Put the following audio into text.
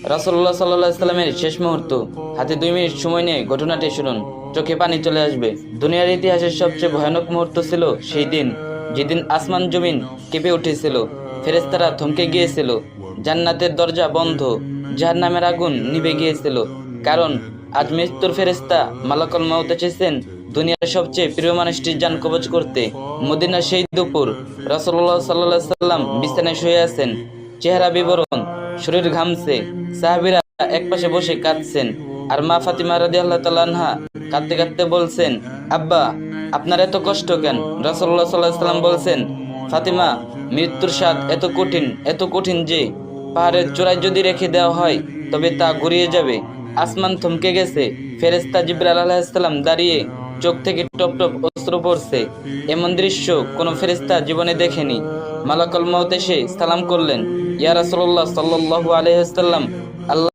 রাসূলুল্লাহ সাল্লাল্লাহু আলাইহি সাল্লামের শেষ মুহূর্ত। হাতে 2 মিনিট সময় নিয়ে ঘটনাটি শুনুন, চোখে পানি চলে আসবে। দুনিয়ার ইতিহাসের সবচেয়ে ভয়ানক মুহূর্ত ছিল সেই দিন, যেদিন আসমান জমিন কেঁপে উঠেছিল, ফেরেশতারা থমকে গিয়েছিল, জান্নাতের দরজা বন্ধ, জাহান্নামের আগুন নিভে গিয়েছিল। কারণ আজ মৃত্যুর ফেরেশতা মালাকুল মউত এসেছেন দুনিয়ার সবচেয়ে প্রিয় মানুষটির জান কবজ করতে। মদিনার সেই দুপুর, রাসূলুল্লাহ সাল্লাল্লাহু আলাইহি সাল্লাম বিছানায় শুয়ে আছেন, চেহারা বিবরণ, শরীর ঘামছে। সাহাবীরা একপাশে বসে কাঁদছেন, আর মা ফাতিমা রাদিয়াল্লাহু তাআলা আনহা কাঁদতে কাঁদতে বলছেন, আব্বা, আপনার এত কষ্ট কেন? রাসূলুল্লাহ সাল্লাল্লাহু আলাইহি সাল্লাম বলছেন, ফাতিমা, মৃত্যুর স্বাদ এত কঠিন যে পাহাড়ের চূড়ায় যদি রেখে দেওয়া হয় তবে তা গড়িয়ে যাবে। আসমান থমকে গেছে, ফেরেশতা জিবরাইল আলাইহিস সালাম দাঁড়িয়ে, চোখ থেকে টপ টপ অশ্রু পড়ছে। এমন দৃশ্য কোনো ফেরেশতা জীবনে দেখেনি। মালাকুল মউত এসে সালাম করলেন, ইয়া রাসূলুল্লাহ সাল্লাল্লাহু আলাইহি ওয়াসাল্লাম, আল্লাহ